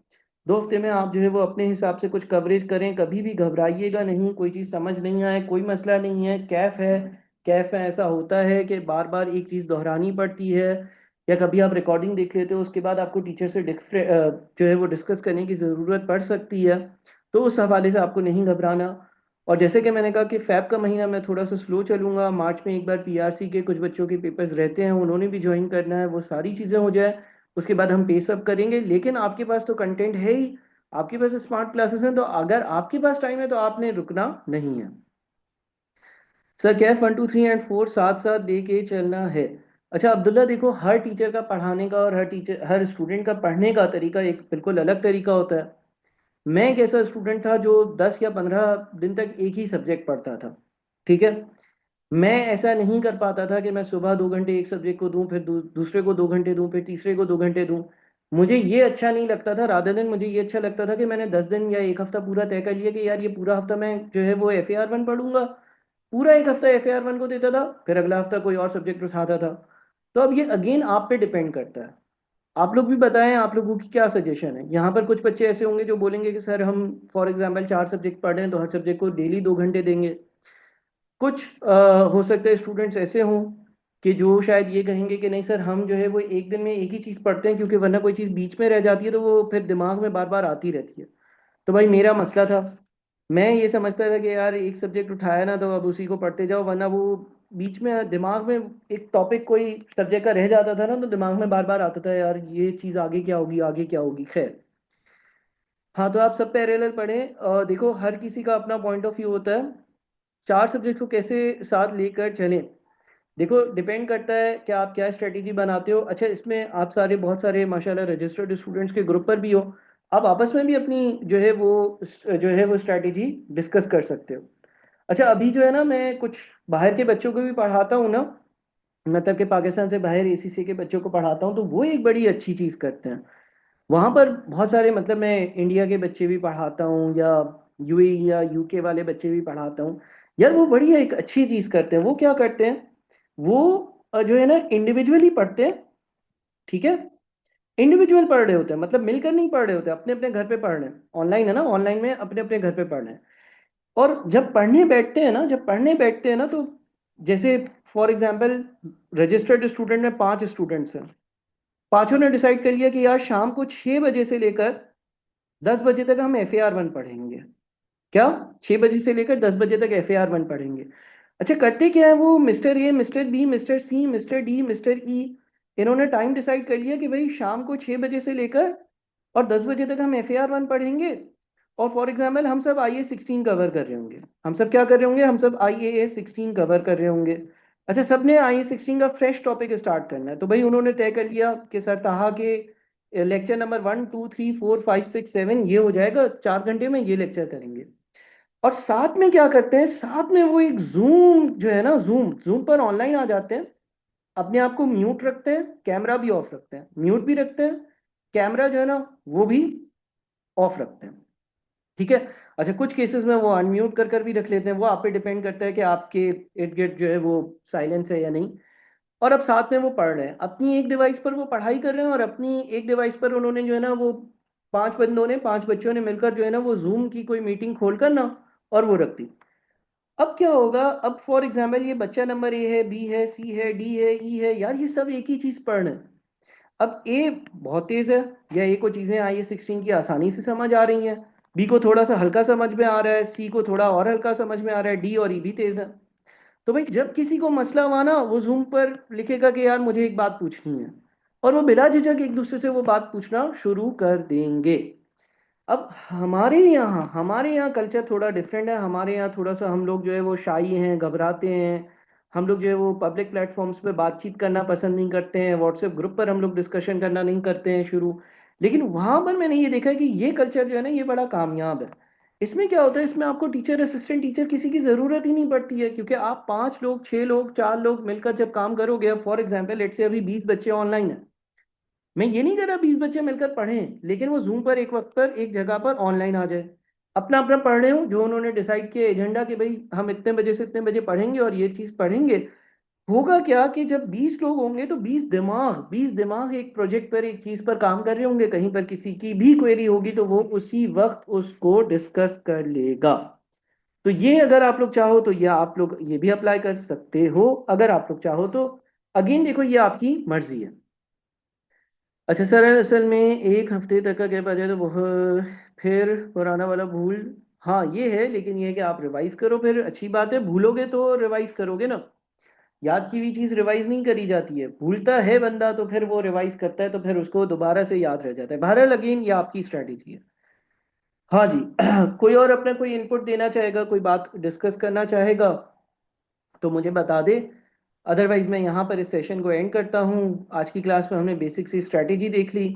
2 हफ्ते में आप जो है वो अपने हिसाब से कुछ कवरेज करें। कभी भी घबराइएगा नहीं, कोई चीज़ समझ नहीं आए कोई मसला नहीं है। कैफ है, कैफ में ऐसा होता है कि बार बार एक चीज़ दोहरानी पड़ती है, या कभी आप रिकॉर्डिंग देख लेते हो उसके बाद आपको टीचर से जो है वो डिस्कस करने की ज़रूरत पड़ सकती है। तो उस हवाले से आपको नहीं घबराना। और जैसे कि मैंने कहा कि फैब का महीना मैं थोड़ा सा स्लो चलूंगा। मार्च में एक बार पीआरसी के कुछ बच्चों के पेपर्स रहते हैं, उन्होंने भी ज्वाइन करना है, वो सारी चीज़ें हो जाए उसके बाद हम पेस अप करेंगे। लेकिन आपके पास तो कंटेंट है ही, आपके पास स्मार्ट क्लासेस हैं, तो अगर आपके पास टाइम है तो आपने रुकना नहीं है। सर कैफ 1 2 3 एंड 4 साथ साथ दे के चलना है? अच्छा अब्दुल्ला, देखो हर टीचर का पढ़ाने का और हर स्टूडेंट का पढ़ने का तरीका एक बिल्कुल अलग तरीका होता है। मैं एक ऐसा स्टूडेंट था जो 10 या 15 दिन तक एक ही सब्जेक्ट पढ़ता था। ठीक है, मैं ऐसा नहीं कर पाता था कि मैं सुबह 2 घंटे एक सब्जेक्ट को दूं, फिर दूसरे को 2 घंटे दूं, फिर तीसरे को 2 घंटे दूं। मुझे ये अच्छा नहीं लगता था। राधर दिन मुझे ये अच्छा लगता था कि मैंने 10 दिन या एक हफ्ता पूरा तय कर लिया कि यार ये पूरा हफ्ता मैं जो है वो FAR 1 पढ़ूंगा। पूरा एक हफ्ता FAR 1 को देता था, फिर अगला हफ्ता कोई और सब्जेक्ट उठाता था। तो अब ये अगेन आप पे डिपेंड करता है। आप लोग भी बताएं आप लोगों की क्या सजेशन है। यहाँ पर कुछ बच्चे ऐसे होंगे जो बोलेंगे कि सर हम फॉर एग्जांपल 4 सब्जेक्ट पढ़ रहे हैं तो हर सब्जेक्ट को डेली 2 घंटे देंगे। कुछ हो सकते हैं स्टूडेंट्स ऐसे हों कि जो शायद ये कहेंगे कि नहीं सर हम जो है वो एक दिन में एक ही चीज़ पढ़ते हैं, क्योंकि वरना कोई चीज़ बीच में रह जाती है तो वो फिर दिमाग में बार बार आती रहती है। तो भाई मेरा मसला था, मैं ये समझता था कि यार एक सब्जेक्ट उठाया ना तो अब उसी को पढ़ते जाओ, वरना वो बीच में दिमाग में एक टॉपिक कोई सब्जेक्ट का रह जाता था ना, तो दिमाग में बार बार आता था यार ये चीज़ आगे क्या होगी, आगे क्या होगी। खैर, हाँ, तो आप सब पैरेलल पढ़ें। देखो हर किसी का अपना पॉइंट ऑफ व्यू होता है। 4 सब्जेक्ट को कैसे साथ लेकर चलें? देखो डिपेंड करता है कि आप क्या स्ट्रेटेजी बनाते हो। अच्छा, इसमें आप सारे बहुत सारे माशाल्लाह रजिस्टर्ड स्टूडेंट्स के ग्रुप पर भी हो, आप आपस में भी अपनी जो है वो स्ट्रेटेजी डिस्कस कर सकते हो। अच्छा, अभी जो है ना, मैं कुछ बाहर के बच्चों को भी पढ़ाता हूँ ना, मतलब कि पाकिस्तान से बाहर एसीसी के बच्चों को पढ़ाता हूँ, तो वो एक बड़ी अच्छी चीज़ करते हैं। वहाँ पर बहुत सारे, मतलब मैं इंडिया के बच्चे भी पढ़ाता हूँ या यूएई या यूके वाले बच्चे भी पढ़ाता हूँ। यार वो बड़ी एक अच्छी चीज़ करते हैं। वो क्या करते हैं, वो जो है ना इंडिविजुअली पढ़ते हैं, ठीक है। इंडिविजुअल पढ़ रहे होते हैं, मतलब मिलकर नहीं पढ़ रहे होते, अपने अपने घर पे पढ़ रहे हैं। ऑनलाइन है ना, ऑनलाइन में अपने अपने घर पे पढ़ रहे हैं। और जब पढ़ने बैठते हैं ना तो जैसे फॉर एग्जांपल रजिस्टर्ड स्टूडेंट में 5 स्टूडेंट्स हैं। पांचों ने डिसाइड कर लिया कि यार शाम को 6 बजे से लेकर 10 बजे तक हम FAR 1 पढ़ेंगे। क्या? 6 बजे से लेकर 10 बजे तक FAR 1 पढ़ेंगे। अच्छा, करते क्या है वो, mister A, mister B, mister C, mister D, mister E, इन्होंने टाइम डिसाइड कर लिया कि भाई शाम को 6 बजे से लेकर और 10 बजे तक हम FAR 1 पढ़ेंगे। और फॉर एग्जाम्पल हम सब IA-16 कवर कर रहे होंगे। हम सब क्या कर रहे होंगे, हम सब IA-16 कवर कर रहे होंगे। अच्छा, सबने IA-16 का फ्रेश टॉपिक स्टार्ट करना है, तो भाई उन्होंने तय कर लिया कि सर ताहा के लेक्चर नंबर 1 2 3 4 5 6 7 ये हो जाएगा, 4 घंटे में ये लेक्चर करेंगे। और साथ में क्या करते हैं, साथ में वो एक जूम जो है ना, जूम जूम पर ऑनलाइन आ जाते हैं। अपने आप को म्यूट रखते हैं, कैमरा भी ऑफ रखते हैं, म्यूट भी रखते हैं, कैमरा जो है ना वो भी ऑफ रखते हैं, ठीक है। अच्छा, कुछ केसेस में वो अनम्यूट कर भी रख लेते हैं, वो आप पे डिपेंड करता है कि आपके इर्द गिर्द जो है वो साइलेंस है या नहीं। और अब साथ में वो पढ़ रहे हैं, अपनी एक डिवाइस पर वो पढ़ाई कर रहे हैं, और अपनी एक डिवाइस पर उन्होंने जो है ना वो 5 बच्चों ने मिलकर जो है ना वो जूम की कोई मीटिंग खोलकर ना और वो रख दी। अब क्या होगा, अब फॉर एग्जाम्पल ये बच्चा नंबर ए है, बी है, सी है, डी है, ई है, यार ये सब एक ही चीज पढ़ रहे हैं। अब ए बहुत तेज है, या ए को चीजें IA-16 की आसानी से समझ आ रही हैं, बी को थोड़ा सा हल्का समझ में आ रहा है, सी को थोड़ा और हल्का समझ में आ रहा है, डी और ई भी तेज है। तो भाई जब किसी को मसला हुआ ना, वो जूम पर लिखेगा कि यार मुझे एक बात पूछनी है, और वो बिला झिझक एक दूसरे से वो बात पूछना शुरू कर देंगे। अब हमारे यहाँ कल्चर थोड़ा डिफरेंट है। हमारे यहाँ थोड़ा सा हम लोग जो है वो शाई हैं, घबराते हैं। हम लोग जो है वो पब्लिक प्लेटफॉर्म्स पे बातचीत करना पसंद नहीं करते हैं, व्हाट्सएप ग्रुप पर हम लोग डिस्कशन करना नहीं करते हैं शुरू। लेकिन वहां पर मैंने ये देखा है कि ये कल्चर जो है ना ये बड़ा कामयाब है। इसमें क्या होता है, इसमें आपको टीचर, असिस्टेंट टीचर किसी की जरूरत ही नहीं पड़ती है, क्योंकि आप 5 लोग, 6 लोग, 4 लोग मिलकर जब काम करोगे, फॉर एग्जाम्पल लेट से अभी 20 बच्चे ऑनलाइन है। मैं ये नहीं कह रहा 20 बच्चे मिलकर पढ़ें, लेकिन वो जूम पर एक वक्त पर एक जगह पर ऑनलाइन आ जाए, अपना अपना पढ़ रहे हो, जो उन्होंने डिसाइड किया एजेंडा कि भाई हम इतने बजे से इतने बजे पढ़ेंगे और ये चीज पढ़ेंगे। होगा क्या कि जब 20 लोग होंगे तो 20 दिमाग एक प्रोजेक्ट पर, एक चीज पर काम कर रहे होंगे, कहीं पर किसी की भी क्वेरी होगी तो वो उसी वक्त उसको डिस्कस कर लेगा। तो ये अगर आप लोग चाहो तो ये आप लोग ये भी अप्लाई कर सकते हो, अगर आप लोग चाहो तो। अगेन देखो, ये आपकी मर्जी है। अच्छा सर, असल में एक हफ्ते तक का गैप आ जाए तो वह फिर पुराना वाला भूल। हाँ ये है, लेकिन ये है कि आप रिवाइज करो, फिर अच्छी बात है, भूलोगे तो रिवाइज करोगे ना। याद की हुई चीज रिवाइज नहीं करी जाती है, भूलता है बंदा तो फिर वो रिवाइज करता है तो फिर उसको दोबारा से याद रह जाता है। बहरहाल अगेन ये आपकी स्ट्रैटेजी है। हाँ जी। कोई और अपना कोई इनपुट देना चाहेगा, कोई बात डिस्कस करना चाहेगा तो मुझे बता दे। अदरवाइज मैं यहाँ पर इस सेशन को एंड करता हूँ। आज की क्लास में हमने बेसिक सी स्ट्रैटेजी देख ली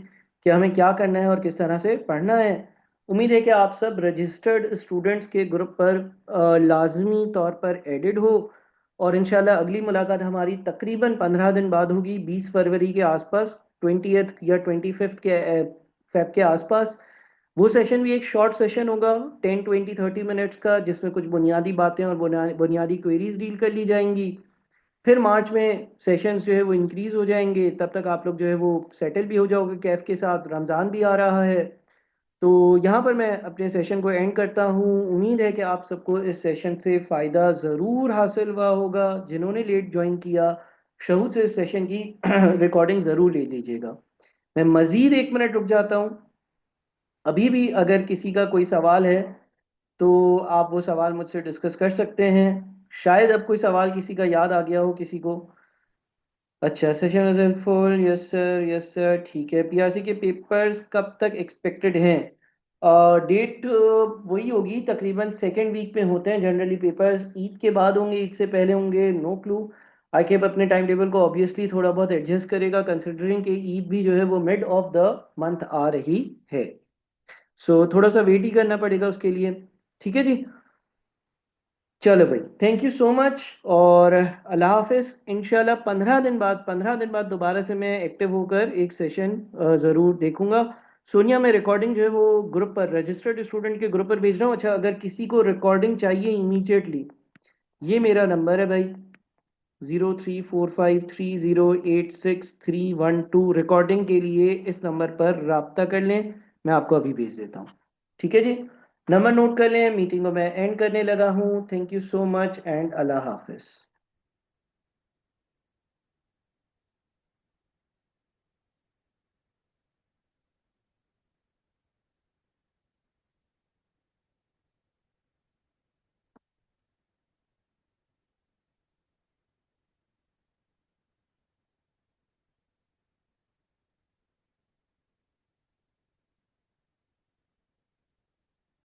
कि हमें क्या करना है और किस तरह से पढ़ना है। उम्मीद है कि आप सब रजिस्टर्ड स्टूडेंट्स के ग्रुप पर लाजमी तौर पर एडिड हो। और इंशाल्लाह अगली मुलाकात हमारी तकरीबन 15 दिन बाद होगी, 20 फरवरी के आसपास, 20th या 25th के फेब के आसपास। वो सेशन भी एक शॉर्ट सेशन होगा, 10 20 30 मिनट्स का, जिसमें कुछ बुनियादी बातें और बुनियादी क्वेरीज डील कर ली जाएंगी। फिर मार्च में सेशंस जो है वो इंक्रीज हो जाएंगे, तब तक आप लोग जो है वो सेटल भी हो जाओगे कैफ के साथ, रमज़ान भी आ रहा है। तो यहाँ पर मैं अपने सेशन को एंड करता हूँ। उम्मीद है कि आप सबको इस सेशन से फ़ायदा ज़रूर हासिल हुआ होगा। जिन्होंने लेट ज्वाइन किया, शहूद से इस सेशन की रिकॉर्डिंग ज़रूर ले लीजिएगा। मैं मज़ीद 1 मिनट रुक जाता हूँ। अभी भी अगर किसी का कोई सवाल है तो आप वो सवाल मुझसे डिस्कस कर सकते हैं। शायद अब कोई सवाल किसी का याद आ गया हो किसी को। अच्छा, session is full, yes sir, yes sir, ठीक है। PRC के पेपर्स कब तक एक्सपेक्टेड हैं? डेट वही होगी, तकरीबन सेकेंड वीक में होते हैं जनरली पेपर्स। ईद के बाद होंगे, ईद से पहले होंगे, नो क्लू। आकिब अपने टाइम टेबल को ऑब्वियसली थोड़ा बहुत एडजस्ट करेगा, कंसिडरिंग कि ईद भी जो है वो मिड ऑफ द मंथ आ रही है। सो थोड़ा सा वेट ही करना पड़ेगा उसके लिए। ठीक है जी। चलो भाई, थैंक यू सो मच, और अल्लाह हाफिज। इंशाल्लाह 15 दिन बाद दोबारा से मैं एक्टिव होकर एक सेशन ज़रूर देखूंगा। सोनिया, मैं रिकॉर्डिंग जो है वो ग्रुप पर, रजिस्टर्ड स्टूडेंट के ग्रुप पर भेज रहा हूँ। अच्छा, अगर किसी को रिकॉर्डिंग चाहिए इमीडिएटली, ये मेरा नंबर है भाई, 0345308631 रिकॉर्डिंग के लिए इस नंबर पर रब्ता कर लें, मैं आपको अभी भेज देता हूँ। ठीक है जी, नंबर नोट कर लें। मीटिंग को मैं एंड करने लगा हूँ। Thank you so much and Allah Hafiz.